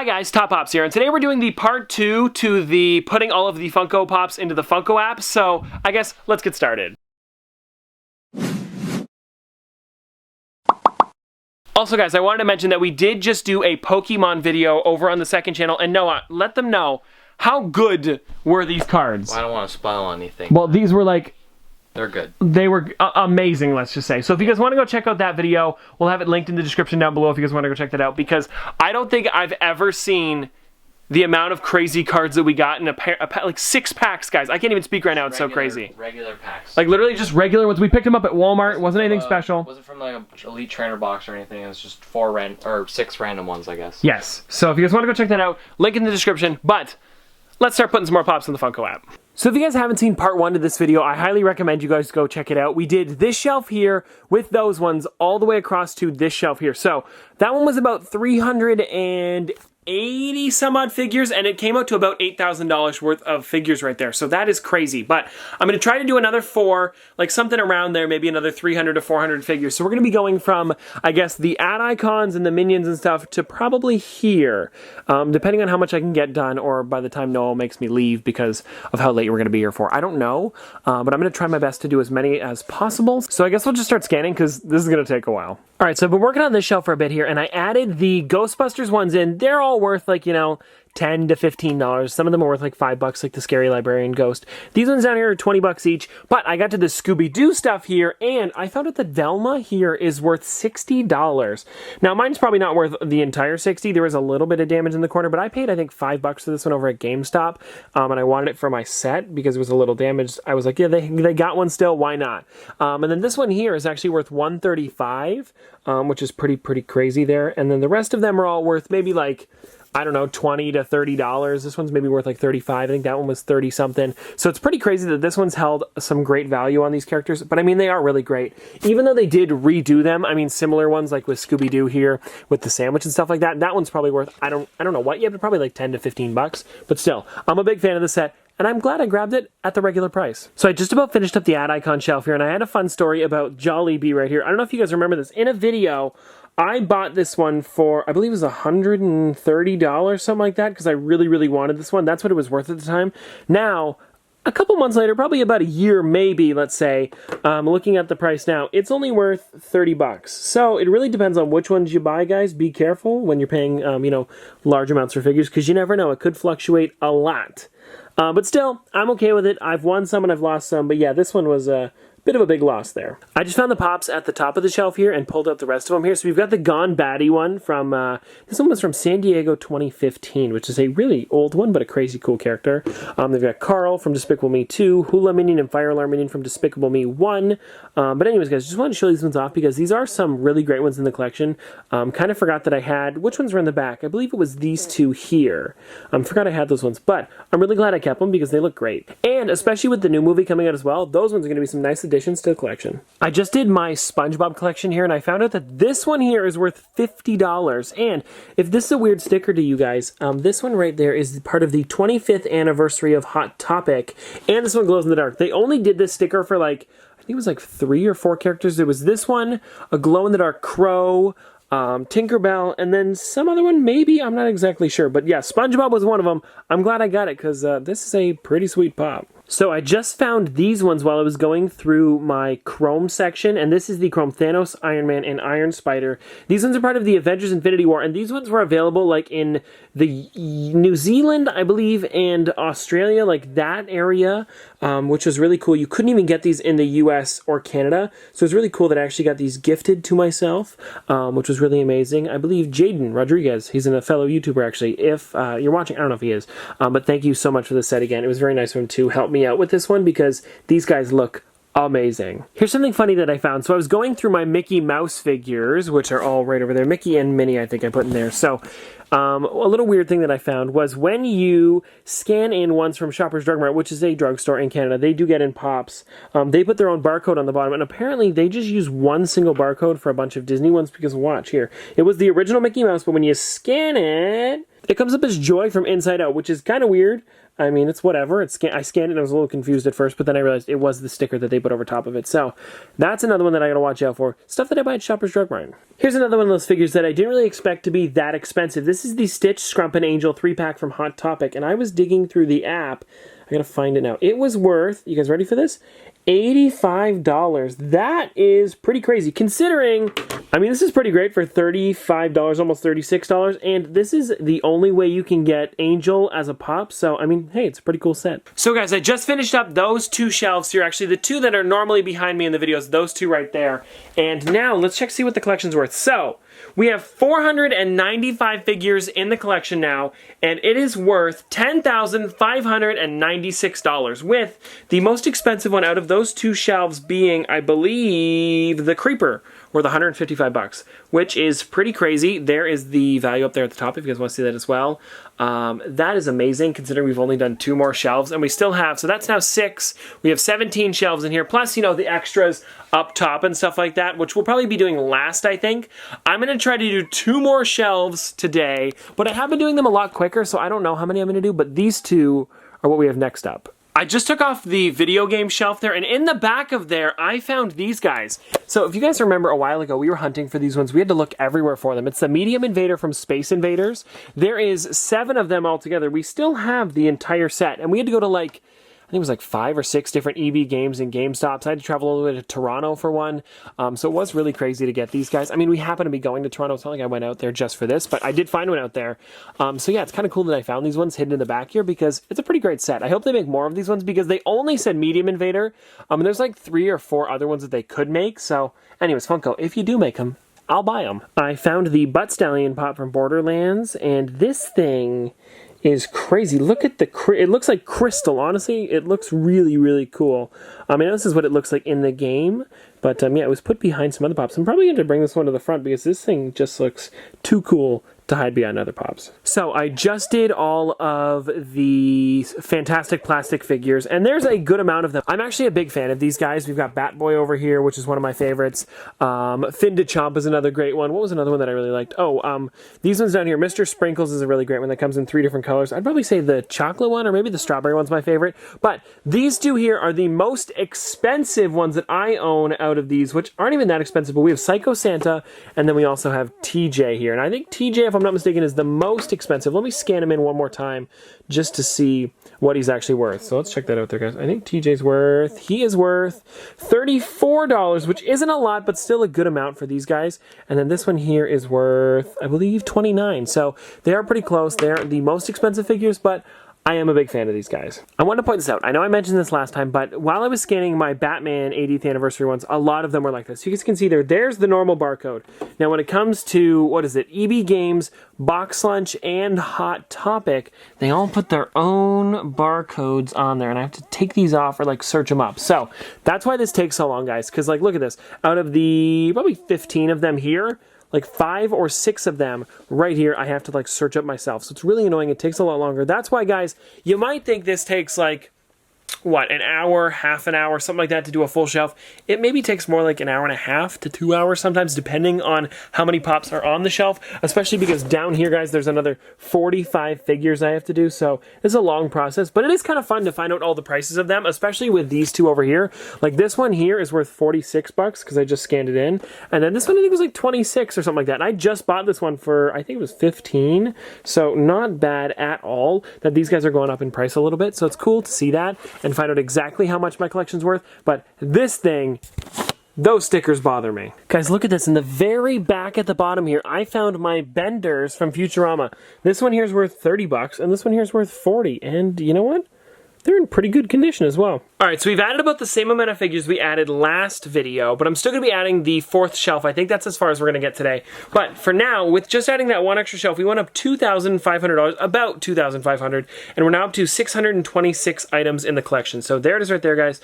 Hi guys, Top Pops here, and today we're doing the part 2 to the putting all of the Funko Pops into the Funko app, so I guess let's get started. Also guys, I wanted to mention that we did just do a Pokemon video over on the second channel, and Noah, let them know, how good were these cards? Well, I don't want to spoil anything. Well, these were like... They're good. They were amazing, let's just say. So if you guys want to go check out that video, we'll have it linked in the description down below if you guys want to go check that out, because I don't think I've ever seen the amount of crazy cards that we got in a pair, like 6 packs, guys. I can't even speak right now, it's so crazy. Regular packs. Like literally just regular ones. We picked them up at Walmart, it wasn't anything special. Wasn't from like an Elite Trainer box or anything, it was just 6 random ones, I guess. Yes, so if you guys want to go check that out, link in the description, but let's start putting some more Pops in the Funko app. So if you guys haven't seen part 1 to this video, I highly recommend you guys go check it out. We did this shelf here with those ones all the way across to this shelf here. So that one was about 380 some odd figures, and it came out to about $8,000 worth of figures right there. So that is crazy. But I'm going to try to do another 4, like something around there, maybe another 300 to 400 figures. So we're going to be going from, I guess, the ad icons and the minions and stuff to probably here, depending on how much I can get done, or by the time Noel makes me leave because of how late we're going to be here for. I don't know, but I'm going to try my best to do as many as possible. So I guess we'll just start scanning because this is going to take a while. All right, so I've been working on this shelf for a bit here, and I added the Ghostbusters ones in. They're all worth, like, you know, $10 to $15. Some of them are worth like $5, like the Scary Librarian Ghost. These ones down here are $20 each, but I got to the Scooby-Doo stuff here, and I found out that Velma here is worth $60. Now, mine's probably not worth the entire $60. There was a little bit of damage in the corner, but I paid, I think, $5 for this one over at GameStop, and I wanted it for my set because it was a little damaged. I was like, yeah, they got one still, why not? And then this one here is actually worth $135, which is pretty crazy there, and then the rest of them are all worth maybe like, I don't know, $20 to $30. This one's maybe worth like $35. I think that one was 30 something. So it's pretty crazy that this one's held some great value on these characters. But I mean, they are really great. Even though they did redo them, I mean, similar ones like with Scooby-Doo here with the sandwich and stuff like that. That one's probably worth, I don't know what yet, but probably like 10 to 15 bucks. But still, I'm a big fan of the set, and I'm glad I grabbed it at the regular price. So I just about finished up the ad icon shelf here, and I had a fun story about Jollibee right here. I don't know if you guys remember this. In a video, I bought this one for, I believe it was $130, something like that, because I really wanted this one. That's what it was worth at the time. Now, a couple months later, probably about a year maybe, let's say, looking at the price now, it's only worth $30. So it really depends on which ones you buy, guys. Be careful when you're paying, you know, large amounts for figures, because you never know. It could fluctuate a lot. But still, I'm okay with it. I've won some and I've lost some, but yeah, this one was bit of a big loss there. I just found the Pops at the top of the shelf here and pulled out the rest of them here. So we've got the Gone Batty one from, this one was from San Diego 2015, which is a really old one, but a crazy cool character. They've got Carl from Despicable Me 2, Hula Minion and Fire Alarm Minion from Despicable Me 1. But anyways, guys, just wanted to show these ones off because these are some really great ones in the collection. Kind of forgot that I had, which ones were in the back? I believe it was these two here. Forgot I had those ones, but I'm really glad I kept them because they look great. And especially with the new movie coming out as well, those ones are going to be some nice additions to the collection. I just did my SpongeBob collection here, and I found out that this one here is worth $50. And if this is a weird sticker to you guys, this one right there is part of the 25th anniversary of Hot Topic, and this one glows in the dark. They only did this sticker for like, I think it was like 3 or 4 characters. There was this one, a glow-in-the-dark crow, Tinkerbell, and then some other one, maybe, I'm not exactly sure. But yeah, SpongeBob was one of them. I'm glad I got it, because this is a pretty sweet pop. So I just found these ones while I was going through my Chrome section, and this is the Chrome Thanos, Iron Man, and Iron Spider. These ones are part of the Avengers Infinity War, and these ones were available like in the New Zealand, I believe, and Australia, like that area, which was really cool. You couldn't even get these in the US or Canada, so it's really cool that I actually got these gifted to myself, which was really amazing. I believe Jaden Rodriguez, he's a fellow YouTuber actually. If you're watching, I don't know if he is, but thank you so much for the set again. It was very nice of him to help me out with this one because these guys look amazing. Here's something funny that I found. So I was going through my Mickey Mouse figures, which are all right over there. Mickey and Minnie, I think I put in there. So a little weird thing that I found was when you scan in ones from Shoppers Drug Mart, which is a drugstore in Canada, they do get in Pops. They put their own barcode on the bottom, and apparently they just use one single barcode for a bunch of Disney ones because watch here. It was the original Mickey Mouse, but when you scan it, It comes up as Joy from Inside Out, which is kind of weird. I mean, it's whatever. I scanned it and I was a little confused at first, but then I realized it was the sticker that they put over top of it. So that's another one that I gotta watch out for. Stuff that I buy at Shoppers Drug Mart. Here's another one of those figures that I didn't really expect to be that expensive. This is the Stitch Scrumpin' Angel 3-pack from Hot Topic, and I was digging through the app. I gotta find it now. It was worth, you guys ready for this? $85. That is pretty crazy considering, I mean, this is pretty great for $35, almost $36, and this is the only way you can get Angel as a pop, so I mean, hey, it's a pretty cool set. So guys, I just finished up those two shelves here, actually the two that are normally behind me in the videos, those two right there, and now let's check see what the collection's worth. So, we have 495 figures in the collection now, and it is worth $10,596, with the most expensive one out of those two shelves being, I believe, the Creeper, worth 155 bucks, which is pretty crazy. There is the value up there at the top if you guys want to see that as well. That is amazing considering we've only done 2 more shelves, and we still have, so that's now 6. We have 17 shelves in here, plus, you know, the extras up top and stuff like that, which we'll probably be doing last, I think. I'm going to try to do 2 more shelves today, but I have been doing them a lot quicker, so I don't know how many I'm going to do, but these 2 are what we have next up. I just took off the video game shelf there, and in the back of there, I found these guys. So if you guys remember a while ago, we were hunting for these ones. We had to look everywhere for them. It's the Medium Invader from Space Invaders. There is 7 of them altogether. We still have the entire set, and we had to go to like, I think it was like 5 or 6 different EB games and GameStops. I had to travel all the way to Toronto for one. So it was really crazy to get these guys. I mean, we happen to be going to Toronto. It's not like I went out there just for this, but I did find one out there. So yeah, it's kind of cool that I found these ones hidden in the back here because it's a pretty great set. I hope they make more of these ones because they only said Medium Invader. And there's like 3 or 4 other ones that they could make. So anyways, Funko, if you do make them, I'll buy them. I found the Butt Stallion pop from Borderlands, and this thing is crazy. Look at it looks like crystal. Honestly, it looks really, really cool. I mean, this is what it looks like in the game, but yeah, it was put behind some other pops. I'm probably going to bring this one to the front because this thing just looks too cool to hide behind other pops. So I just did all of the Fantastic plastic figures, and there's a good amount of them. I'm actually a big fan of these guys. We've got Batboy over here, which is one of my favorites. Finn DeChamp is another great one. What was another one that I really liked? Oh, these ones down here. Mr. Sprinkles is a really great one that comes in 3 different colors. I'd probably say the chocolate one or maybe the strawberry one's my favorite. But these 2 here are the most expensive ones that I own out of these, which aren't even that expensive, but we have Psycho Santa, and then we also have TJ here. And I think TJ, if I'm not mistaken, is the most expensive. Let me scan him in one more time just to see what he's actually worth. So let's check that out there, guys. I think TJ's worth, he is worth $34, which isn't a lot, but still a good amount for these guys. And then this one here is worth, I believe, $29. So they are pretty close. They're the most expensive figures, but I am a big fan of these guys. I want to point this out. I know I mentioned this last time, but while I was scanning my Batman 80th anniversary ones, a lot of them were like this. You guys can see there's the normal barcode. Now when it comes to, what is it, EB Games, Box Lunch, and Hot Topic, they all put their own barcodes on there, and I have to take these off or like search them up. So that's why this takes so long, guys, because like look at this. Out of the probably 15 of them here, like 5 or 6 of them right here, I have to like search up myself. So it's really annoying. It takes a lot longer. That's why, guys, you might think this takes like, what, an hour, half an hour, something like that to do a full shelf. It maybe takes more like an hour and a half to 2 hours sometimes, depending on how many pops are on the shelf, especially because down here, guys, there's another 45 figures I have to do, so it's a long process, but it is kind of fun to find out all the prices of them, especially with these 2 over here. Like this one here is worth 46 bucks because I just scanned it in, and then this one I think was like 26 or something like that, and I just bought this one for, I think it was 15, so not bad at all that these guys are going up in price a little bit, so it's cool to see that and find out exactly how much my collection's worth, but this thing, those stickers bother me. Guys, look at this. In the very back at the bottom here, I found my Benders from Futurama. This one here is worth 30 bucks, and this one here is worth 40, and you know what? They're in pretty good condition as well. Alright, so we've added about the same amount of figures we added last video, but I'm still going to be adding the 4th shelf. I think that's as far as we're going to get today. But for now, with just adding that 1 extra shelf, we went up $2,500, about $2,500, and we're now up to 626 items in the collection. So there it is right there, guys.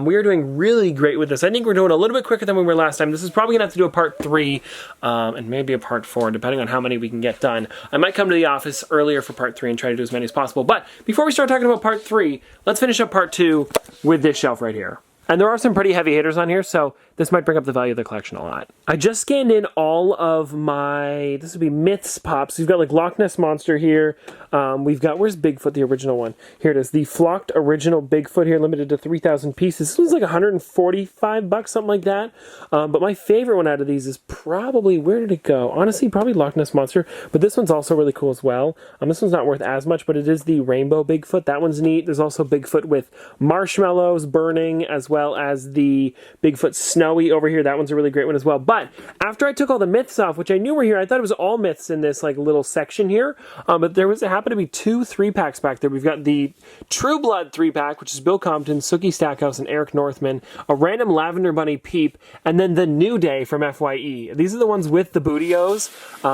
We are doing really great with this. I think we're doing a little bit quicker than we were last time. This is probably going to have to do a part 3, and maybe a part 4, depending on how many we can get done. I might come to the office earlier for part 3 and try to do as many as possible. But before we start talking about part 3, let's finish up part 2 with this shelf right here. And there are some pretty heavy hitters on here, so this might bring up the value of the collection a lot. I just scanned in all of my, this would be Myths pops. We've got like Loch Ness Monster here. We've got, where's Bigfoot, the original one? Here it is, the Flocked original Bigfoot here, limited to 3,000 pieces. This one's like 145 bucks, something like that. But my favorite one out of these is probably, where did it go? Honestly, probably Loch Ness Monster, but this one's also really cool as well. This one's not worth as much, but it is the Rainbow Bigfoot. That one's neat. There's also Bigfoot with marshmallows burning, as well as the Bigfoot Snowy over here. That one's a really great one as well. But after I took all the myths off, which I knew were here, I thought it was all myths in this like little section here. But there happened to be 2 3-packs back there. We've got the True Blood 3-pack, which is Bill Compton, Sookie Stackhouse, and Eric Northman, a random Lavender Bunny Peep, and then the New Day from FYE. These are the ones with the Bootios,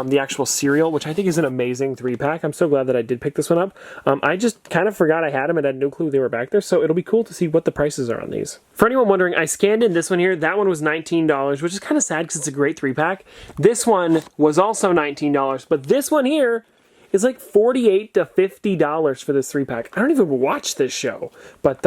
the actual cereal, which I think is an amazing 3-pack. I'm so glad that I did pick this one up. I just kind of forgot I had them and had no clue they were back there, so it'll be cool to see what the prices are on these. For anyone wondering, I scanned in this one here. That one was $19, which is kind of sad because it's a great 3-pack. This one was also $19, but this one here is like $48 to $50 for this 3-pack. I don't even watch this show, but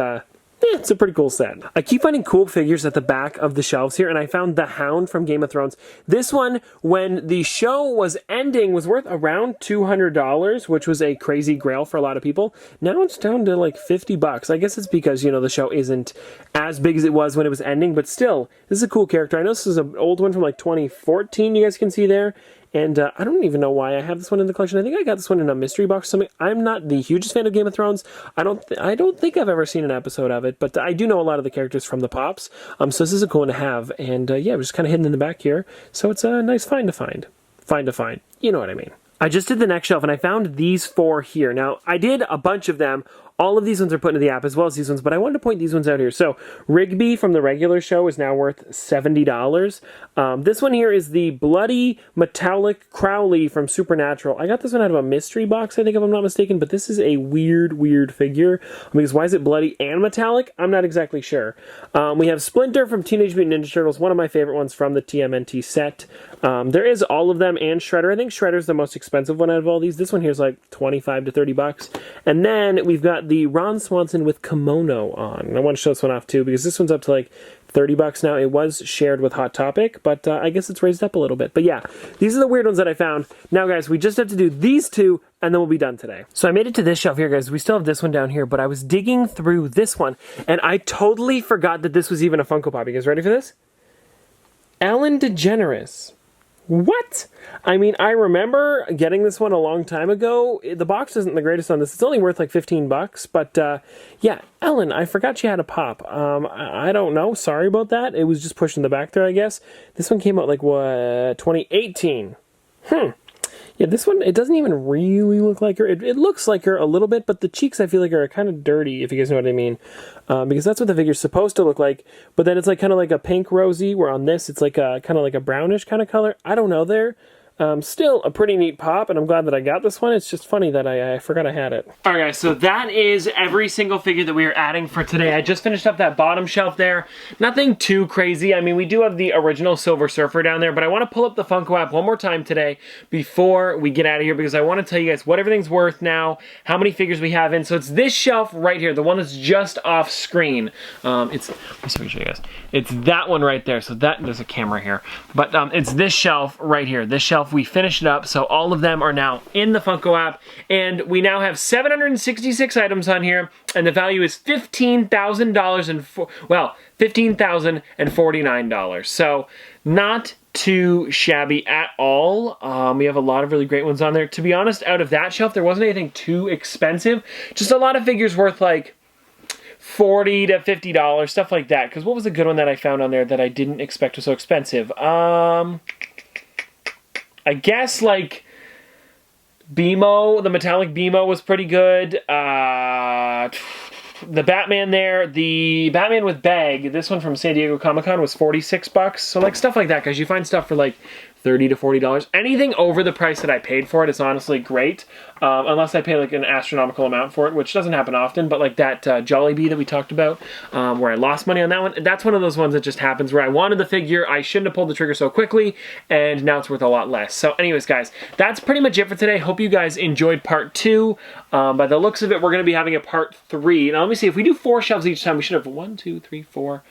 it's a pretty cool set. I keep finding cool figures at the back of the shelves here, and I found the Hound from Game of Thrones. This one, when the show was ending, was worth around $200, which was a crazy grail for a lot of people. Now it's down to like 50 bucks. I guess it's because, you know, the show isn't as big as it was when it was ending, but still, this is a cool character. I know this is an old one from like 2014, you guys can see there. And I don't even know why I have this one in the collection. I think I got this one in a mystery box or something. I'm not the hugest fan of Game of Thrones. I don't think I've ever seen an episode of it, but I do know a lot of the characters from the pops. So this is a cool one to have. And yeah, we're just kind of hidden in the back here. So it's a nice find to find. Find to find. You know what I mean. I just did the next shelf and I found these 4 here. Now, I did a bunch of them. All of these ones are put into the app as well as these ones, but I wanted to point these ones out here. So Rigby from the regular show is now worth $70. This one here is the Bloody Metallic Crowley from Supernatural. I got this one out of a mystery box, I think, if I'm not mistaken, but this is a weird figure. Because why is it bloody and metallic? I'm not exactly sure. We have Splinter from Teenage Mutant Ninja Turtles, one of my favorite ones from the TMNT set. There is all of them and Shredder. I think Shredder's the most expensive one out of all these. This one here is like 25 to 30 bucks. And then we've got the Ron Swanson with kimono on. And I want to show this one off too because this one's up to like 30 bucks now. It was shared with Hot Topic, but I guess it's raised up a little bit. But yeah, these are the weird ones that I found. Now guys, we just have to do these 2 and then we'll be done today. So I made it to this shelf here, guys. We still have this one down here, but I was digging through this one and I totally forgot that this was even a Funko Pop. You guys ready for this? Ellen DeGeneres. What? I mean, I remember getting this one a long time ago. The box isn't the greatest on this. It's only worth like 15 bucks, but yeah, Ellen, I forgot she had a pop. I don't know. Sorry about that. It was just pushed in the back there, I guess. This one came out like, what, 2018? Yeah, this one, it doesn't even really look like her. It looks like her a little bit, but the cheeks I feel like are kind of dirty, if you guys know what I mean. Because that's what the figure's supposed to look like. But then it's like kind of like a pink rosy, where on this it's like a kind of like a brownish kind of color. I don't know there. Still a pretty neat pop, and I'm glad that I got this one. It's just funny that I forgot I had it. All right, guys, so that is every single figure that we are adding for today. I just finished up that bottom shelf there. Nothing too crazy. I mean, we do have the original Silver Surfer down there, but I want to pull up the Funko app one more time today before we get out of here because I want to tell you guys what everything's worth now, how many figures we have in. So it's this shelf right here, the one that's just off screen. Let me show you guys. It's that one right there. So that, there's a camera here, but it's this shelf right here. This shelf, we finished it up, so all of them are now in the Funko app, and we now have 766 items on here, and the value is $15,000 and $15,049. So not too shabby at all. We have a lot of really great ones on there. To be honest, out of that shelf, there wasn't anything too expensive. Just a lot of figures worth like $40 to $50, stuff like that. Because what was a good one that I found on there that I didn't expect was so expensive? I guess, like, BMO, the metallic BMO was pretty good. The Batman there, the Batman with bag, this one from San Diego Comic-Con was 46 bucks. So, like, stuff like that, because you find stuff for, like, $30 to $40. Anything over the price that I paid for it is honestly great. Unless I pay like an astronomical amount for it, which doesn't happen often, but like that Jollibee that we talked about, where I lost money on that one, that's one of those ones that just happens where I wanted the figure, I shouldn't have pulled the trigger so quickly, and now it's worth a lot less. So anyways, guys, that's pretty much it for today. Hope you guys enjoyed part 2. By the looks of it, we're going to be having a part 3. Now let me see, if we do 4 shelves each time, we should have 1, 2, 3, 4,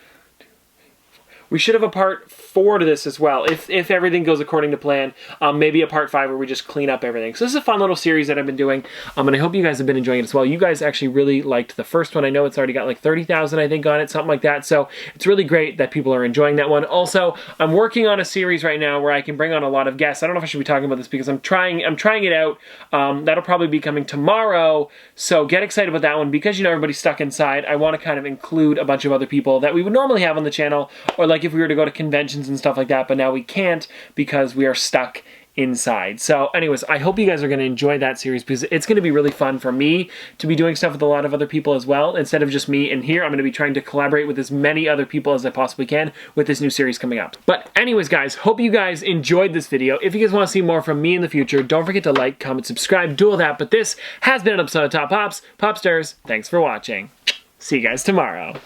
we should have a part 4 to this as well, if everything goes according to plan. Maybe a part 5 where we just clean up everything. So this is a fun little series that I've been doing, and I hope you guys have been enjoying it as well. You guys actually really liked the first one. I know it's already got like 30,000, I think, on it, something like that. So it's really great that people are enjoying that one. Also, I'm working on a series right now where I can bring on a lot of guests. I don't know if I should be talking about this because I'm trying it out. That'll probably be coming tomorrow. So get excited about that one because, you know, everybody's stuck inside. I want to kind of include a bunch of other people that we would normally have on the channel, or like if we were to go to conventions and stuff like that, but now we can't because we are stuck inside. So anyways, I hope you guys are going to enjoy that series because it's going to be really fun for me to be doing stuff with a lot of other people as well. Instead of just me in here, I'm going to be trying to collaborate with as many other people as I possibly can with this new series coming up. But anyways, guys, hope you guys enjoyed this video. If you guys want to see more from me in the future, don't forget to like, comment, subscribe, do all that. But this has been an episode of Top Pops. Popsters, thanks for watching. See you guys tomorrow.